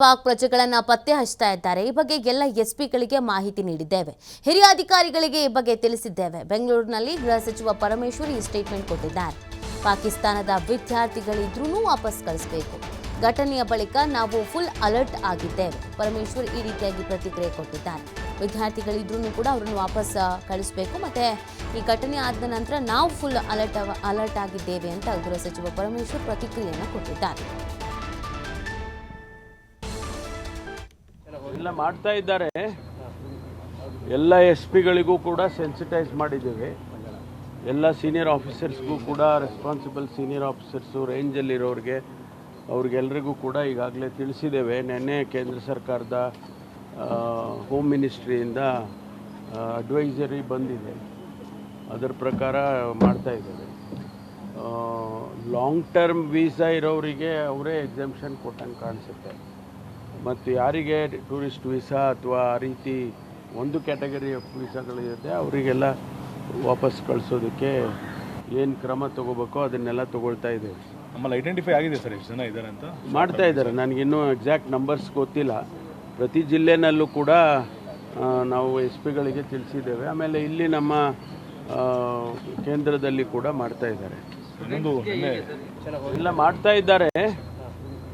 ಪಾಕ್ ಪ್ರಜೆಗಳನ್ನು ಪತ್ತೆ ಹಚ್ಚುತ್ತಾ ಇದ್ದಾರೆ. ಈ ಬಗ್ಗೆ ಎಲ್ಲ ಎಸ್ಪಿಗಳಿಗೆ ಮಾಹಿತಿ ನೀಡಿದ್ದೇವೆ. ಹಿರಿಯ ಅಧಿಕಾರಿಗಳಿಗೆ ಈ ಬಗ್ಗೆ ತಿಳಿಸಿದ್ದೇವೆ. ಬೆಂಗಳೂರಿನಲ್ಲಿ ಗೃಹ ಸಚಿವ ಪರಮೇಶ್ವರ್ ಈ ಸ್ಟೇಟ್ಮೆಂಟ್ ಕೊಟ್ಟಿದ್ದಾರೆ. ಪಾಕಿಸ್ತಾನದ ವಿದ್ಯಾರ್ಥಿಗಳಿದ್ರೂ ವಾಪಸ್ ಕಳಿಸಬೇಕು. ಘಟನೆಯ ಬಳಿಕ ನಾವು ಫುಲ್ ಅಲರ್ಟ್ ಆಗಿದ್ದೇವೆ. ಪರಮೇಶ್ವರ್ ಈ ರೀತಿಯಾಗಿ ಪ್ರತಿಕ್ರಿಯೆ ಕೊಟ್ಟಿದ್ದಾರೆ. ವಿದ್ಯಾರ್ಥಿಗಳಿದ್ರೂ ಕೂಡ ಅವರನ್ನು ವಾಪಸ್ ಕಳಿಸಬೇಕು. ಮತ್ತೆ ಈ ಘಟನೆ ಆದ ನಂತರ ನಾವು ಫುಲ್ ಅಲರ್ಟ್ ಆಗಿದ್ದೇವೆ ಅಂತ ಗೃಹ ಸಚಿವ ಪರಮೇಶ್ವರ್ ಪ್ರತಿಕ್ರಿಯೆಯನ್ನು ಕೊಟ್ಟಿದ್ದಾರೆ. ಎಲ್ಲ ಮಾಡ್ತಾ ಇದ್ದಾರೆ. ಎಲ್ಲ ಎಸ್ಪಿಗಳಿಗೂ ಕೂಡ ಸೆನ್ಸಿಟೈಸ್ ಮಾಡಿದ್ದೇವೆ. ಎಲ್ಲ ಸೀನಿಯರ್ ಆಫೀಸರ್ಸ್ಗೂ ಕೂಡ ರೆಸ್ಪಾನ್ಸಿಬಲ್ ಸೀನಿಯರ್ ಆಫೀಸರ್ಸು ರೇಂಜಲ್ಲಿರೋರಿಗೆ ಅವ್ರಿಗೆಲ್ರಿಗೂ ಕೂಡ ಈಗಾಗಲೇ ತಿಳಿಸಿದ್ದೇವೆ. ನಿನ್ನೆ ಕೇಂದ್ರ ಸರ್ಕಾರದ ಹೋಮ್ ಮಿನಿಸ್ಟ್ರಿಯಿಂದ ಅಡ್ವೈಸರಿ ಬಂದಿದೆ. ಅದರ ಪ್ರಕಾರ ಮಾಡ್ತಾ ಇದ್ದೇವೆ. ಲಾಂಗ್ ಟರ್ಮ್ ವೀಸಾ ಇರೋರಿಗೆ ಅವರೇ ಎಕ್ಸೆಂಪ್ಷನ್ ಕೊಟ್ಟಂಗೆ ಕಾಣಿಸುತ್ತೆ. ಮತ್ತು ಯಾರಿಗೆ ಟೂರಿಸ್ಟ್ ವೀಸಾ ಅಥವಾ ಆ ರೀತಿ ಒಂದು ಕ್ಯಾಟಗರಿ ಆಫ್ ವೀಸಾಗಳಿರುತ್ತೆ ಅವರಿಗೆಲ್ಲ ವಾಪಸ್ ಕಳಿಸೋದಕ್ಕೆ ಏನು ಕ್ರಮ ತಗೋಬೇಕೋ ಅದನ್ನೆಲ್ಲ ತಗೊಳ್ತಾ ಇದ್ದೇವೆ. ನಮ್ಮಲ್ಲಿ ಐಡೆಂಟಿಫೈ ಆಗಿದೆ ಸರ್, ಎಷ್ಟು ಜನ ಇದ್ದಾರೆ ಅಂತ ಮಾಡ್ತಾ ಇದ್ದಾರೆ. ನನಗಿನ್ನೂ ಎಕ್ಸಾಕ್ಟ್ ನಂಬರ್ಸ್ ಗೊತ್ತಿಲ್ಲ. ಪ್ರತಿ ಜಿಲ್ಲೆನಲ್ಲೂ ಕೂಡ ನಾವು ಎಸ್ಪಿಗಳಿಗೆ ತಿಳಿಸಿದ್ದೇವೆ. ಆಮೇಲೆ ಇಲ್ಲಿ ನಮ್ಮ ಕೇಂದ್ರದಲ್ಲಿ ಕೂಡ ಮಾಡ್ತಾ ಇದ್ದಾರೆ. ಇನ್ನೊಂದು ಎಲ್ಲ ಮಾಡ್ತಾ ಇದ್ದಾರೆ.